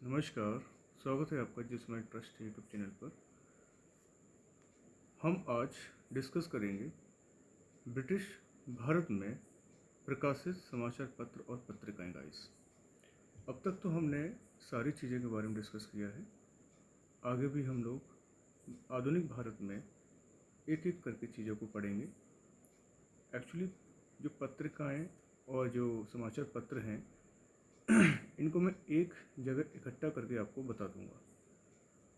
नमस्कार। स्वागत है आपका जिस माई ट्रस्ट यूट्यूब चैनल पर। हम आज डिस्कस करेंगे ब्रिटिश भारत में प्रकाशित समाचार पत्र और पत्रिकाएं गाइस। अब तक तो हमने सारी चीज़ें के बारे में डिस्कस किया है। आगे भी हम लोग आधुनिक भारत में एक एक करके चीज़ों को पढ़ेंगे। एक्चुअली जो पत्रिकाएं और जो समाचार पत्र हैं इनको मैं एक जगह इकट्ठा करके आपको बता दूंगा।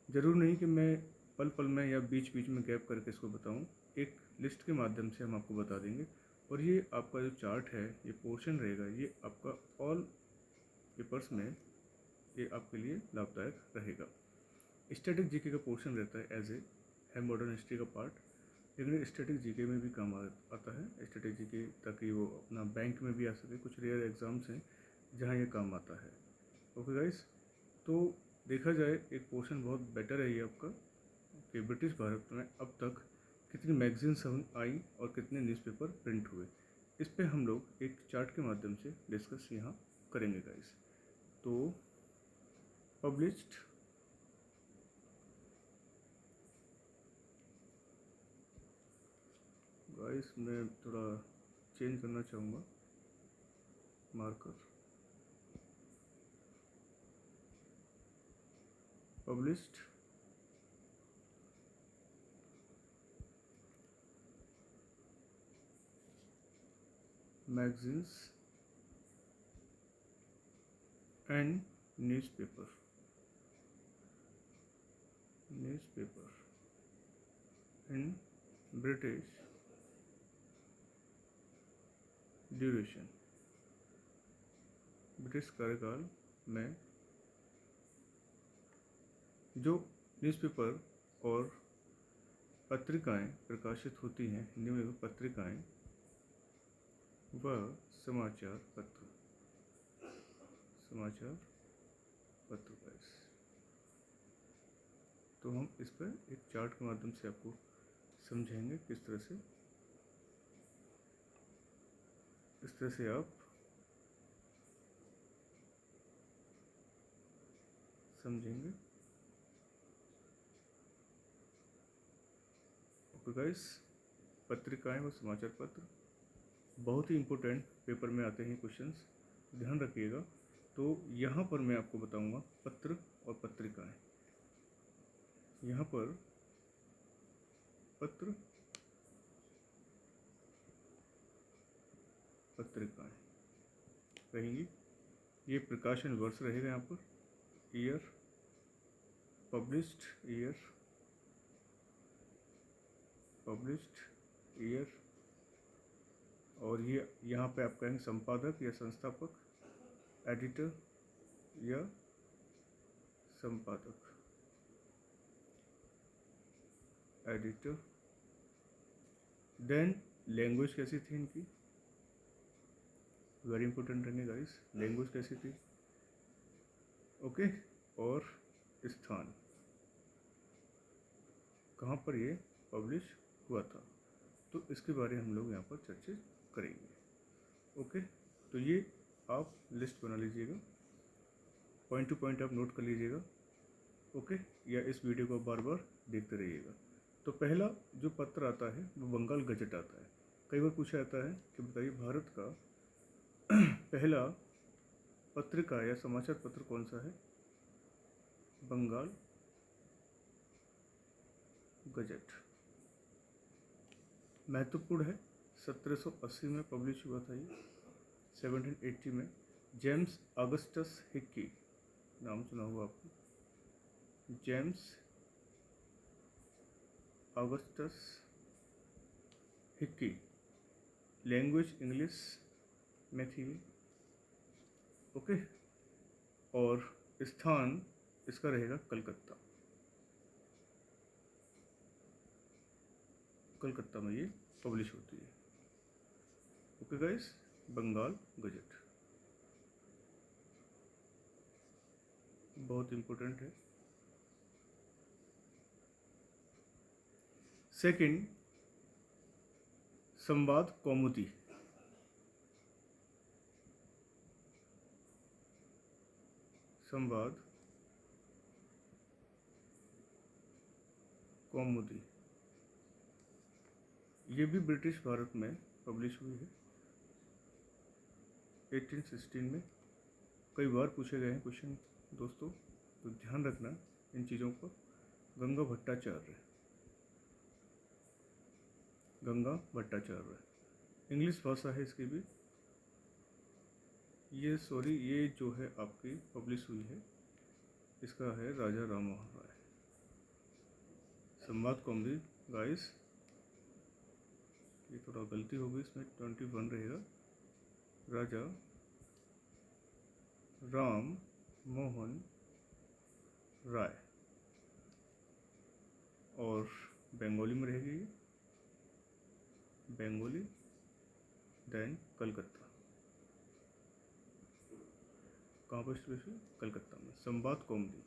ज़रूर नहीं कि मैं पल पल में या बीच बीच में गैप करके इसको बताऊं। एक लिस्ट के माध्यम से हम आपको बता देंगे। और ये आपका जो चार्ट है, ये पोर्शन रहेगा, ये आपका ऑल पेपर्स में ये आपके लिए लाभदायक रहेगा। स्टैटिक जीके का पोर्शन रहता है एज ए है मॉडर्न हिस्ट्री का पार्ट, लेकिन स्टैटिक जीके में भी काम आता है स्टैटिक जीके, ताकि वो अपना बैंक में भी आ सके। कुछ रेयर एग्ज़ाम्स हैं जहाँ ये काम आता है। ओके गाइस, तो देखा जाए एक पोर्शन बहुत बेटर है ये आपका कि ब्रिटिश भारत में अब तक कितनी मैगजीन्स आई और कितने न्यूज़पेपर प्रिंट हुए। इस पे हम लोग एक चार्ट के माध्यम से डिस्कस यहाँ करेंगे गाइस। तो पब्लिश्ड गाइस, मैं थोड़ा चेंज करना चाहूँगा marker. Published magazines and newspaper in British duration. British कार्यकाल में जो न्यूज़पेपर और पत्रिकाएं प्रकाशित होती हैं, हिंदी में पत्रिकाएं व समाचार पत्र गाइस। तो हम इस पर एक चार्ट के माध्यम से आपको समझाएंगे किस तरह से आप समझेंगे। ओके गाइस, पत्रिकाएं व समाचार पत्र बहुत ही इम्पोर्टेंट पेपर में आते हैं क्वेश्चंस, ध्यान रखिएगा। तो यहाँ पर मैं आपको बताऊंगा पत्र और पत्रिकाएं। यहाँ पर पत्र पत्रिकाएं रहेंगी। ये प्रकाशन वर्ष रहेगा यहाँ पर, ईयर, पब्लिश्ड ईयर, और ये यहाँ पे आप कहेंगे संपादक या संस्थापक, एडिटर या संपादक, एडिटर। देन लैंग्वेज कैसी थी इनकी, वेरी इंपॉर्टेंट रहेंगे गाइस, लैंग्वेज कैसी थी। ओके, और स्थान, कहाँ पर ये पब्लिश हुआ था, तो इसके बारे में हम लोग यहाँ पर चर्चा करेंगे। ओके, तो ये आप लिस्ट बना लीजिएगा, पॉइंट टू पॉइंट आप नोट कर लीजिएगा। ओके, या इस वीडियो को बार बार देखते रहिएगा। तो पहला जो पत्र आता है वो बंगाल गजट आता है। कई बार पूछा जाता है कि बताइए भारत का पहला पत्रिका या समाचार पत्र कौन सा है? बंगाल गजट। महत्वपूर्ण है, 1780 में पब्लिश हुआ था ये। 1780 में जेम्स ऑगस्टस हिक्की, नाम सुना होगा आपको, James Augustus Hickey. Language English में थी। ओके, और स्थान इसका रहेगा कलकत्ता। कलकत्ता में ये पब्लिश होती है। ओके गाइस, बंगाल गजट बहुत इंपॉर्टेंट है। सेकंड, संवाद कौमुदी। संवाद कौमुदी, ये भी ब्रिटिश भारत में पब्लिश हुई है 1816 में। कई बार पूछे गए हैं क्वेश्चन दोस्तों, तो ध्यान रखना इन चीज़ों पर। गंगा भट्टाचार्य, गंगा भट्टाचार्य, इंग्लिश भाषा है इसकी भी। ये जो है आपकी पब्लिश हुई है, इसका है राजा राम मोहन राय। संवाद कौमुदी गाइस, ये थोड़ा गलती होगी, इसमें 21 रहेगा। राजा राम मोहन राय, और बंगाली में रहेगी ये, बंगाली, देन कलकत्ता। कहाँ पर स्पेशल? कलकत्ता में। संवाद कौमुदी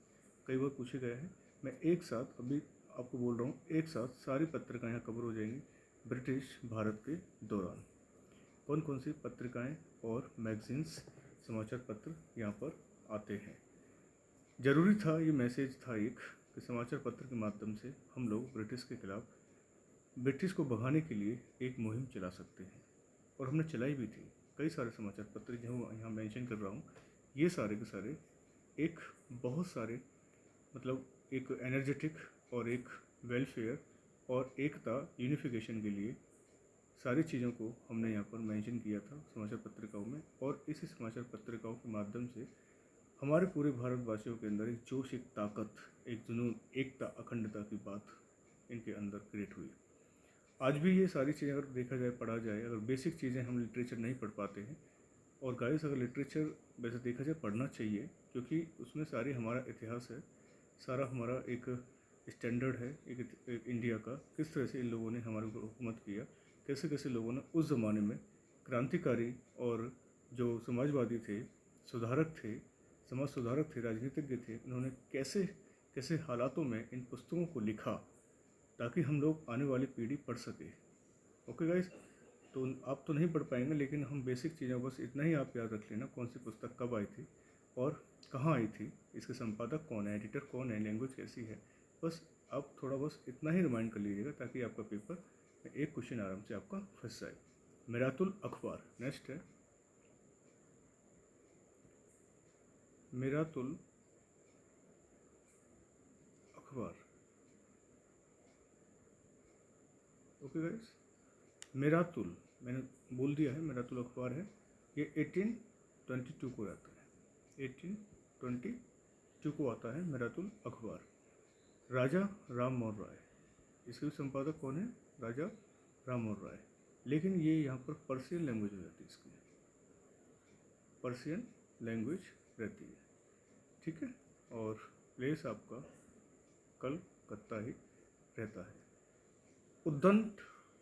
कई बार पूछे गए हैं। मैं एक साथ अभी आपको बोल रहा हूँ, एक साथ सारी पत्रिकाएं यहाँ कवर हो जाएंगी ब्रिटिश भारत के दौरान। कौन कौन सी पत्रिकाएं और मैगजीन्स, समाचार पत्र यहाँ पर आते हैं। ज़रूरी था, ये मैसेज था एक, कि समाचार पत्र के माध्यम से हम लोग ब्रिटिश के खिलाफ, ब्रिटिश को भगाने के लिए एक मुहिम चला सकते हैं, और हमने चलाई भी थी। कई सारे समाचार पत्र जो यहाँ मेंशन कर रहा हूँ, ये सारे के सारे एक बहुत सारे मतलब एक एनर्जेटिक और एक वेलफेयर और एकता, यूनिफिकेशन के लिए सारी चीज़ों को हमने यहाँ पर मेंशन किया था समाचार पत्रिकाओं में। और इसी समाचार पत्रिकाओं के माध्यम से हमारे पूरे भारतवासियों के अंदर एक जोश, एक ताकत, एक जुनून, एकता, अखंडता की बात इनके अंदर क्रिएट हुई। आज भी ये सारी चीज़ें अगर देखा जाए, पढ़ा जाए, अगर बेसिक चीज़ें हम लिटरेचर नहीं पढ़ पाते हैं, और गाइस अगर लिटरेचर वैसे देखा जाए पढ़ना चाहिए, क्योंकि उसमें सारी हमारा इतिहास है, सारा हमारा एक स्टैंडर्ड है एक इंडिया का, किस तरह से इन लोगों ने हमारे ऊपर हुकूमत किया, कैसे कैसे लोगों ने उस ज़माने में क्रांतिकारी और जो समाजवादी थे, सुधारक थे, समाज सुधारक थे, राजनीतिज्ञ थे, उन्होंने कैसे कैसे हालातों में इन पुस्तकों को लिखा ताकि हम लोग आने वाली पीढ़ी पढ़ सके। ओके गाइस, तो आप तो नहीं पढ़ पाएंगे, लेकिन हम बेसिक चीज़ें बस इतना ही आप याद रख लेना, कौन सी पुस्तक कब आई थी और कहाँ आई थी, इसके संपादक कौन है, एडिटर कौन है, लैंग्वेज कैसी है, बस आप थोड़ा बस इतना ही रिमाइंड कर लीजिएगा, ताकि आपका पेपर में एक क्वेश्चन आराम से आपका फंस जाए। मिरातुल अखबार नेक्स्ट है, मिरातुल अखबार। ओके गाइस, मिरातुल मैंने बोल दिया है, मिरातुल अखबार है। ये 1822 को आता है, 1822 को आता है मिरातुल अखबार। राजा राम मोहन राय, इसके भी संपादक कौन है? राजा राम मोहन राय। लेकिन ये यहाँ पर पर्शियन लैंग्वेज हो जाती है, इसकी पर्शियन लैंग्वेज रहती है, ठीक है। और प्लेस आपका कलकत्ता ही रहता है। उद्दंत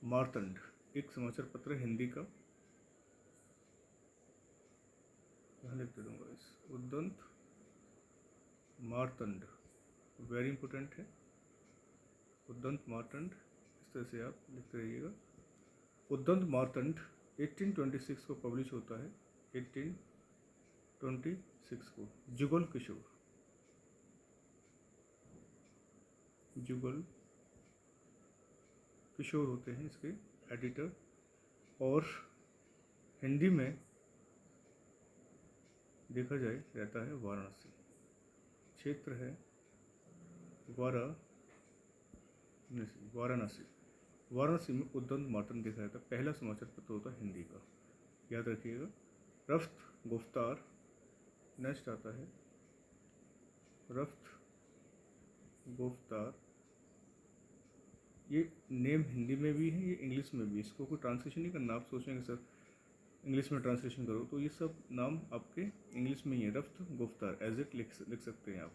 मार्तंड एक समाचार पत्र हिंदी का, यहाँ लिख दे दूँगा इस, उद्दंत मार्तंड वेरी इंपॉर्टेंट है। उद्दंत मार्तंड इस तरह से आप लिखते रहिएगा। उद्दंत मार्तंड 1826 को पब्लिश होता है, 1826 को। जुगल किशोर, जुगल किशोर होते हैं इसके एडिटर। और हिंदी में देखा जाए रहता है वाराणसी, क्षेत्र है वाराणसी। वाराणसी में उद्दंत मार्तंड देखा जाता है, पहला समाचार पत्र होता है हिंदी का, याद रखिएगा। रफ्त गुफ्तार नेक्स्ट आता है, रफ्त गुफ्तार। ये नेम हिंदी में भी है, ये इंग्लिश में भी, इसको कोई ट्रांसलेशन नहीं करना। आप सोचेंगे सर इंग्लिश में ट्रांसलेशन करो, तो ये सब नाम आपके इंग्लिश में ही है। रफ्त गुफ्तार एज इट लिख सकते हैं आप।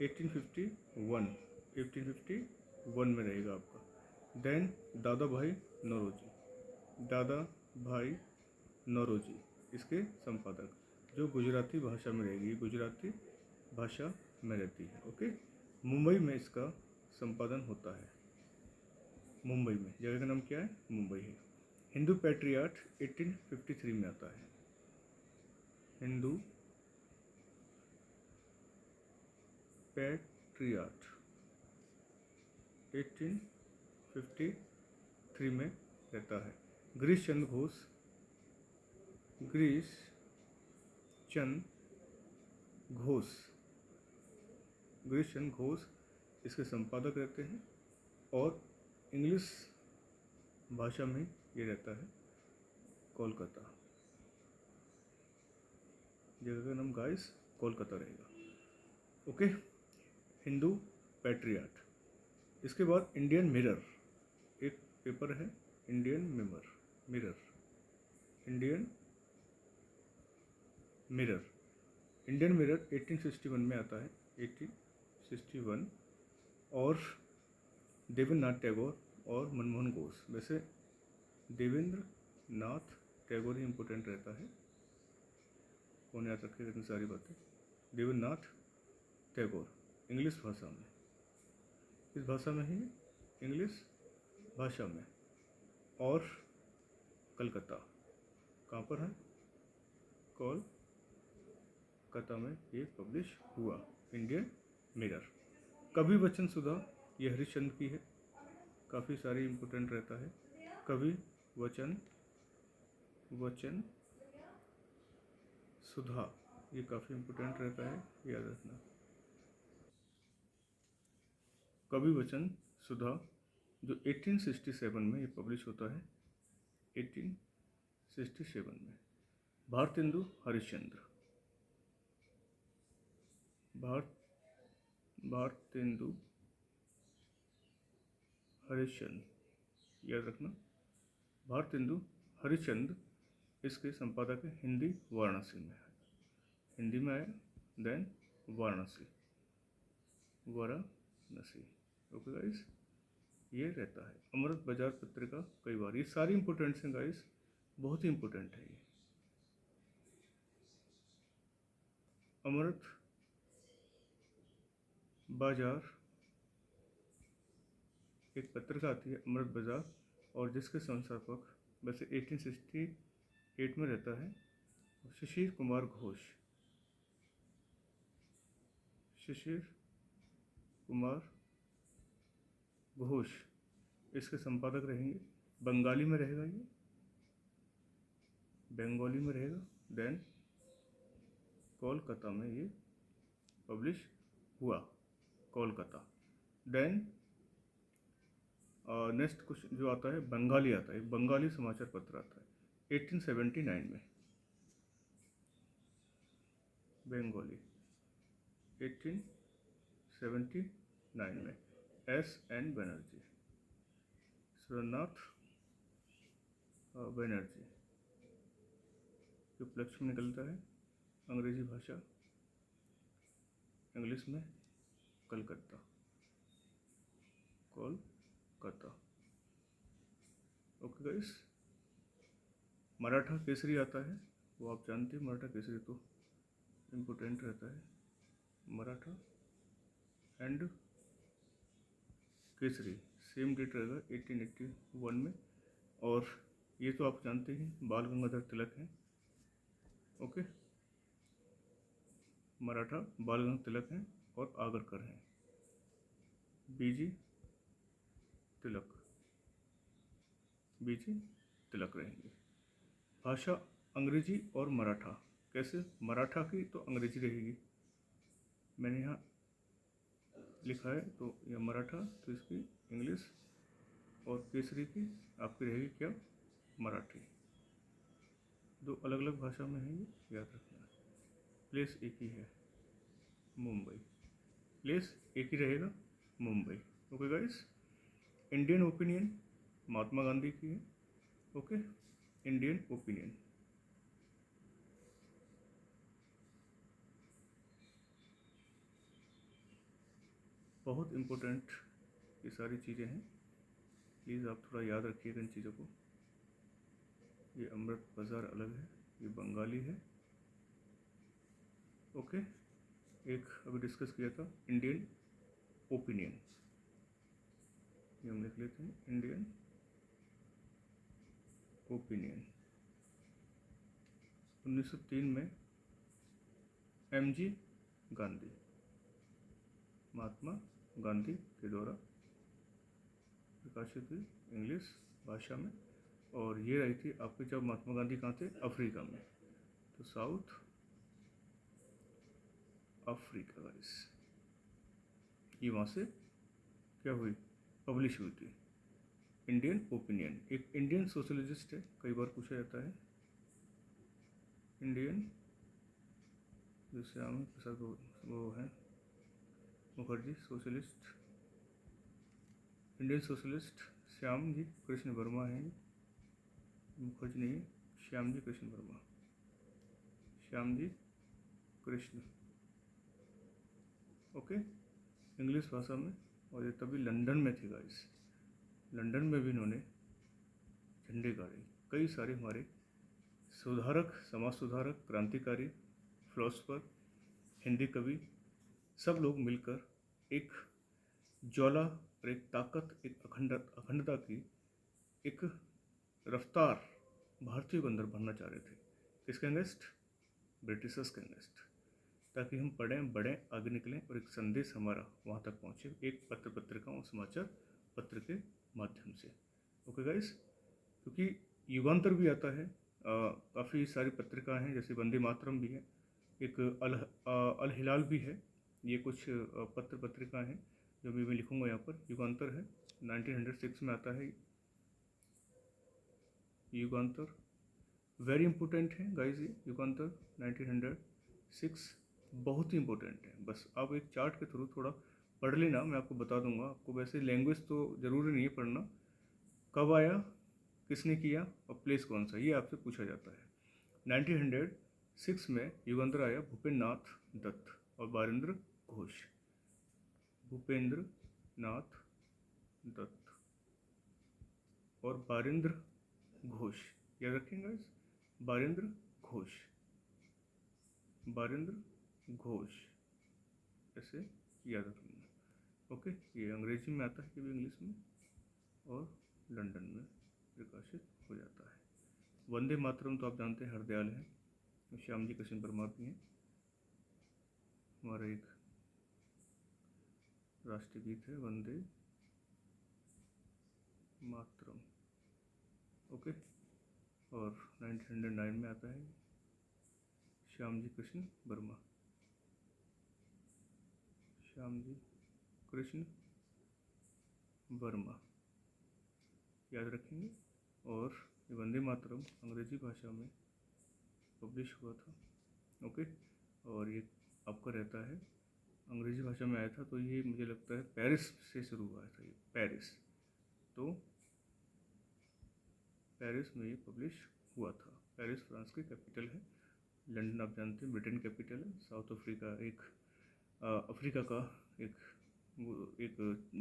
1851 में रहेगा आपका। देन दादा भाई नौरोजी, दादा भाई नौरोजी इसके संपादक, जो गुजराती भाषा में रहेगी, गुजराती भाषा में रहती है। ओके, मुंबई में इसका संपादन होता है, मुंबई में, जगह का नाम क्या है? मुंबई है। हिंदू पैट्रियाट 1853 में आता है, हिंदू पैट्रियाट 1853 में रहता है। गिरीश चंद्र घोष, गिरीश चंद्र घोष, गिरीश चंद्र घोष इसके संपादक रहते हैं और इंग्लिश भाषा में ये रहता है कोलकाता। जगह का नाम गाइस कोलकाता रहेगा। Okay, Hindu patriot. इसके बाद इंडियन मिरर, एक पेपर है इंडियन मिरर, इंडियन मिरर 1861 में आता है, 1861। और देवेंद्रनाथ टैगोर और मनमोहन घोष। वैसे देवेंद्र नाथ टैगोर ही इम्पोर्टेंट रहता है, कौन याद रखेगा इतनी सारी बातें। देवेंद्रनाथ टैगोर इंग्लिश भाषा में, इस भाषा में ही इंग्लिश भाषा में। और कलकत्ता कहाँ पर है, कोलकाता में ये पब्लिश हुआ इंडियन मिरर। कवि वचन सुधा ये हरिश्चंद्र की है, काफ़ी सारी इम्पोर्टेंट रहता है। कवि वचन सुधा ये काफ़ी इम्पोर्टेंट रहता है, याद रखना। कवि वचन सुधा जो 1867 में ये पब्लिश होता है, 1867 में। भारतेंदु हरिश्चंद्र, भारतेंदु हरिश्चंद्र याद रखना। भारतेंदु हरिश्चंद्र इसके संपादक है, हिंदी वाराणसी में है, हिंदी में आया, देन वाराणसी। ओके गाइस, ये रहता है। अमृत बाजार पत्रिका कई बार, ये सारी इंपॉर्टेंट्स हैं गाइस, बहुत ही इंपॉर्टेंट है ये। अमृत बाजार एक पत्रिका आती है, अमृत बाजार, और जिसके संस्थापक वैसे 1868 में रहता है शिशिर कुमार घोष। शिशिर कुमार घोष इसके संपादक रहेंगे। बंगाली में रहेगा, ये बंगाली में रहेगा। देन कोलकाता में ये पब्लिश हुआ, कोलकाता। देन नेक्स्ट कुछ जो आता है बंगाली आता है, बंगाली समाचार पत्र आता है 1879 में। बंगाली 1879 में S.N. बनर्जी, सुरेंद्रनाथ बनर्जी के उपलक्ष्य में निकलता है। अंग्रेजी भाषा, इंग्लिश में कोलकाता। ओके गाइस, मराठा केसरी आता है, वो आप जानते हैं, मराठा केसरी तो इम्पोर्टेंट रहता है। Maratha and Kesari same date रहेगा 1881 में। और ये तो आप जानते हैं बाल गंगाधर तिलक हैं। ओके, मराठा बाल गंगाधर तिलक हैं और आगरकर हैं, बीजी तिलक रहेंगे। भाषा अंग्रेजी और मराठा। कैसे, मराठा की तो अंग्रेजी रहेगी, मैंने यहाँ लिखा है, तो यह मराठा तो इसकी इंग्लिश, और केसरी की आपकी रहेगी क्या, मराठी। दो अलग अलग भाषा में है, ये याद रखना। प्लेस एक ही है, मुंबई, प्लेस एक ही रहेगा, Mumbai. Okay guys, Indian opinion Mahatma Gandhi की है। Okay, Indian opinion. बहुत इम्पोर्टेंट ये सारी चीज़ें हैं, प्लीज़ आप थोड़ा याद रखिएगा इन चीज़ों को। ये अमृत बाजार अलग है, ये बंगाली है। ओके, एक अभी डिस्कस किया था इंडियन ओपिनियन, ये हम लिख लेते हैं, इंडियन ओपिनियन। 1903 में MG गांधी, महात्मा गांधी के द्वारा प्रकाशित हुई इंग्लिश भाषा में, और ये रही थी आपके जब महात्मा गांधी कहाँ थे, अफ्रीका में, तो साउथ अफ्रीका गाइस, ये वहाँ से क्या हुई, पब्लिश हुई थी। इंडियन ओपिनियन, एक इंडियन सोशलिस्ट है, कई बार पूछा जाता है, इंडियन जो श्याम प्रसाद वो है Mukherjee, socialist, Indian socialist Shyam ji Krishna Varma हैं, मुखर्जी नहीं, श्याम जी कृष्ण वर्मा, श्याम जी कृष्ण, ओके, इंग्लिश भाषा में। और ये तभी लंदन में थे गाइस, लंदन में भी इन्होंने झंडे गाड़े, कई सारे हमारे सुधारक, समाज सुधारक, क्रांतिकारी, फिलोसफर, हिंदी कवि, सब लोग मिलकर एक ज्वाला और एक ताकत, एक अखंडता की एक रफ्तार भारतीयों के अंदर भरना चाह रहे थे। किसके अगेंस्ट, ब्रिटिशर्स के अगेंस्ट, ताकि हम पढ़ें, बढ़ें, आगे निकलें और एक संदेश हमारा वहाँ तक पहुँचे, एक पत्रिकाओं, समाचार पत्र के माध्यम से। ओके गाइस, क्योंकि युगांतर भी आता है, काफ़ी सारी पत्रिकाएं हैं, जैसे वंदे मातरम भी है, एक अल हिलाल भी है, ये कुछ पत्रिकाएं हैं जो भी मैं लिखूंगा यहाँ पर। युगांतर है, 1906 में आता है युगांतर, वेरी इंपॉर्टेंट है गाइस, ये युगांतर 1906 बहुत ही इंपॉर्टेंट है। बस आप एक चार्ट के थ्रू थोड़ा पढ़ लेना, मैं आपको बता दूंगा। आपको वैसे लैंग्वेज तो ज़रूरी नहीं है पढ़ना, कब आया, किसने किया और प्लेस कौन सा, ये आपसे पूछा जाता है। 1906 में युगांतर आया भूपेंद्र नाथ दत्त और बारिंद्र घोष, भूपेंद्र नाथ दत्त और बारिंद्र घोष, याद रखेंगे इस, बारिंद्र घोष, बारिंद्र घोष, ऐसे याद रखना। ओके, ये अंग्रेजी में आता है कि भी इंग्लिश में, और लंदन में प्रकाशित हो जाता है। वंदे मातरम तो आप जानते हैं हरदयाल हैं, श्याम जी कृष्ण वर्मा भी हैं, हमारा एक राष्ट्रीय गीत है वंदे मातरम, ओके। और 1909 में आता है श्याम जी कृष्ण वर्मा, श्याम जी कृष्ण वर्मा, याद रखेंगे। और ये वंदे मातरम अंग्रेजी भाषा में पब्लिश हुआ था, ओके। और ये आपका रहता है अंग्रेजी भाषा में आया था, तो ये मुझे लगता है पेरिस से शुरू हुआ था, ये पेरिस, तो पेरिस में ये पब्लिश हुआ था। पेरिस फ्रांस की कैपिटल है, लंदन आप जानते हैं ब्रिटेन कैपिटल है, साउथ अफ्रीका एक अफ्रीका का एक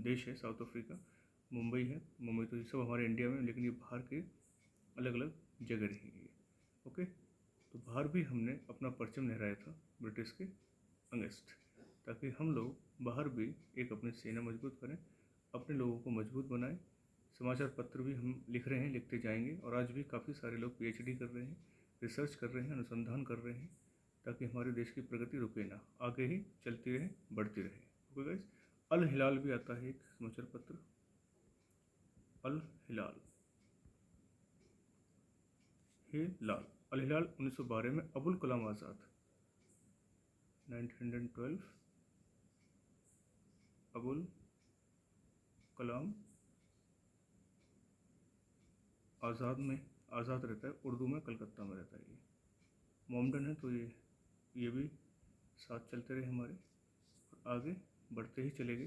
देश है साउथ अफ्रीका, मुंबई है, मुंबई तो ये सब हमारे इंडिया में, लेकिन ये बाहर के अलग अलग जगह रहेंगे, ओके। तो बाहर भी हमने अपना परचम लहराया था ब्रिटिश के अगेंस्ट, ताकि हम लोग बाहर भी एक अपनी सेना मजबूत करें, अपने लोगों को मजबूत बनाएं। समाचार पत्र भी हम लिख रहे हैं, लिखते जाएंगे, और आज भी काफ़ी सारे लोग पीएचडी कर रहे हैं, रिसर्च कर रहे हैं, अनुसंधान कर रहे हैं, ताकि हमारे देश की प्रगति रुके ना, आगे ही चलती रहे, बढ़ती रहे, ओके गाइस। अल हिलाल भी आता है एक समाचार पत्र, अल हिलाल, हिलाल, अल हिलाल 1912 में अबुल कलाम आज़ाद, 1912 अबुल कलाम आज़ाद में, आज़ाद रहता है उर्दू में, कलकत्ता में रहता है, ये मोमडन है, तो ये भी साथ चलते रहे हमारे, आगे बढ़ते ही चलेंगे,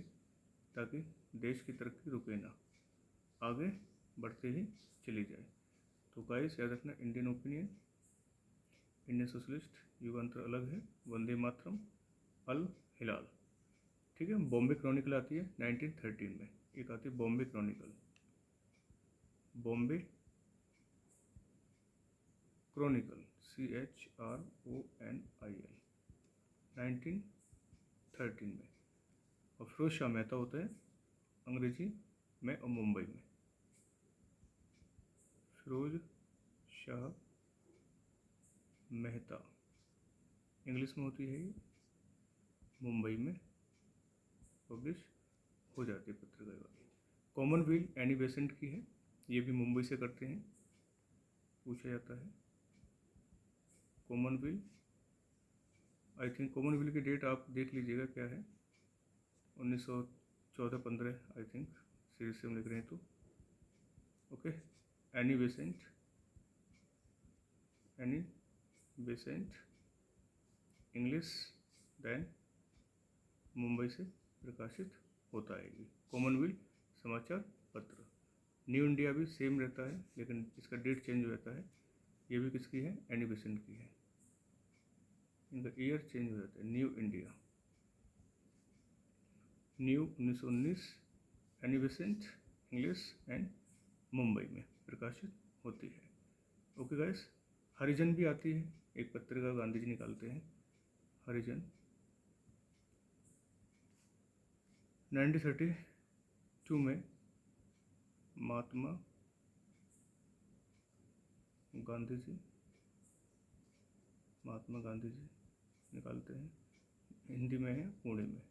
ताकि देश की तरक्की रुके ना, आगे बढ़ते ही चली जाए। तो गाइस याद रखना, इंडियन ओपिनियन, इंडियन सोशलिस्ट, युगांतर अलग है, वंदे मातरम, अल हिलाल, ठीक है। बॉम्बे क्रॉनिकल आती है 1913 में, एक आती है Bombay Chronicle, Bombay Chronicle, CHRONIL, 1913 में। और फिरोज शाह मेहता होता है अंग्रेजी में और मुंबई में, फिरोज शाह मेहता इंग्लिश में होती है, ये मुंबई में पब्लिश हो जाती है पत्रिका वाली। कॉमनवेल्थ एनी बेसेंट की है, ये भी मुंबई से करते हैं, पूछा जाता है। कॉमनवेल्थ, आई थिंक कॉमनवेल्थ की डेट आप देख लीजिएगा क्या है, 1914-15 आई थिंक, सीरीज से हम लिख रहे हैं तो। Okay, Annie Besant, Annie Besant English then Mumbai से प्रकाशित होता है ये कॉमनवेल्थ समाचार पत्र। न्यू इंडिया भी सेम रहता है लेकिन इसका डेट चेंज हो जाता है। ये भी किसकी है, एनी बेसेंट की है, इनका ईयर चेंज हो जाता है। New India, new 1919, any Besant English and Mumbai में प्रकाशित होती है। ओके गाइस, हरिजन भी आती है, एक पत्रिका गांधी जी निकालते हैं, हरिजन। 1932 में महात्मा गांधी जी निकालते हैं, हिंदी में है, पुणे में।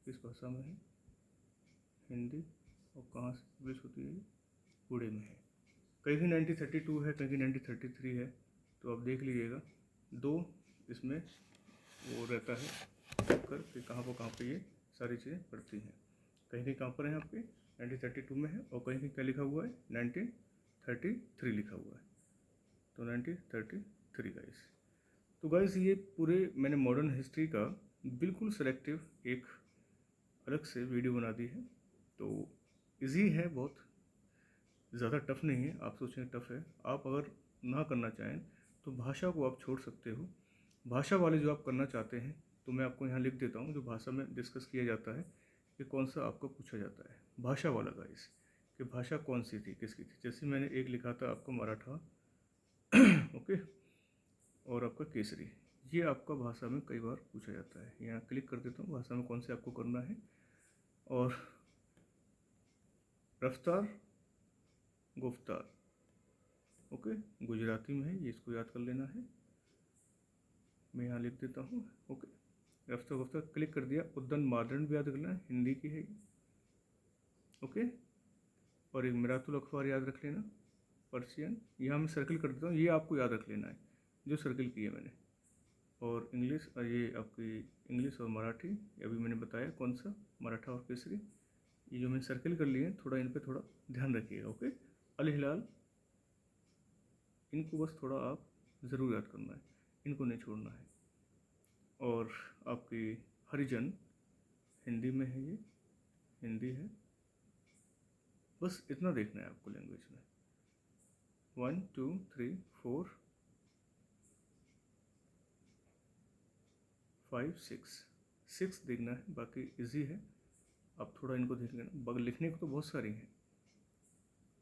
किस भाषा में है, हिंदी, और कहाँ से पब्लिश होती है, पुणे में है। कहीं 1932 है, कहीं 1933 है, तो आप देख लीजिएगा, दो इसमें वो रहता है कर कि कहाँ पे ये सारी चीज़ें पड़ती हैं। कहीं कहाँ पर है आपके 1932 में है, और कहीं क्या लिखा हुआ है 1933 लिखा हुआ है, तो 1933 गाइस। तो गाइस ये पूरे मैंने मॉडर्न हिस्ट्री का बिल्कुल सेलेक्टिव एक अलग से वीडियो बना दी है। तो इजी है, बहुत ज़्यादा टफ नहीं है। आप सोचें टफ है, आप अगर ना करना चाहें तो भाषा को आप छोड़ सकते हो। भाषा वाले जो आप करना चाहते हैं तो मैं आपको यहाँ लिख देता हूँ जो भाषा में डिस्कस किया जाता है कि कौन सा आपको पूछा जाता है। भाषा वाला गाइस कि भाषा कौन सी थी, किसकी थी। जैसे मैंने एक लिखा था आपका मराठा ओके, और आपका केसरी, ये आपका भाषा में कई बार पूछा जाता है। यहाँ क्लिक कर देता हूँ भाषा में कौन से आपको करना है। और रफ्तार गुफ्तार, ओके, गुजराती में है, ये इसको याद कर लेना है। मैं यहाँ लिख देता हूँ, ओके, रफ्तार गुफ्तार क्लिक कर दिया। उद्दंड मादंड भी याद कर लेना, हिंदी की है, ओके। और एक मिरातुल अखबार याद रख लेना, पर्शियन, यहाँ मैं सर्कल कर देता हूँ, ये आपको याद रख लेना है जो सर्कल किया मैंने। और इंग्लिश, ये आपकी इंग्लिश और मराठी, अभी मैंने बताया कौन सा, मराठा और केसरी, ये जो मैंने सर्कल कर लिए हैं, थोड़ा इन पे थोड़ा ध्यान रखिएगा, ओके। अल हिलाल, इनको बस थोड़ा आप ज़रूर याद करना है, इनको नहीं छोड़ना है। और आपकी हरिजन हिंदी में है, ये हिंदी है, बस इतना देखना है आपको लैंग्वेज में। 1 2 3 4 5 6 देखना है, बाकी इजी है, आप थोड़ा इनको देख लेना। लिखने को तो बहुत सारी हैं,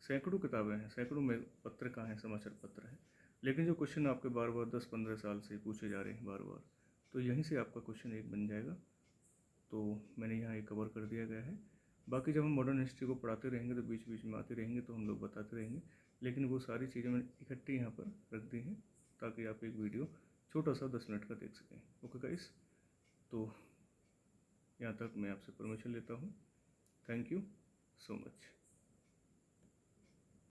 सैकड़ों किताबें हैं, सैकड़ों में पत्रिका हैं, समाचार पत्र हैं, लेकिन जो क्वेश्चन आपके बार बार 10-15 साल से पूछे जा रहे हैं बार बार, तो यहीं से आपका क्वेश्चन एक बन जाएगा। तो मैंने यहाँ एक कवर कर दिया गया है। बाकी जब हम मॉडर्न हिस्ट्री को पढ़ाते रहेंगे तो बीच बीच में आते रहेंगे, तो हम लोग बताते रहेंगे, लेकिन वो सारी चीज़ें मैंने इकट्ठी यहाँ पर रख दी हैं ताकि आप एक वीडियो छोटा सा 10 मिनट का देख सकें। ओके गाइस, तो यहाँ तक मैं आपसे परमिशन लेता हूँ। Thank you so much.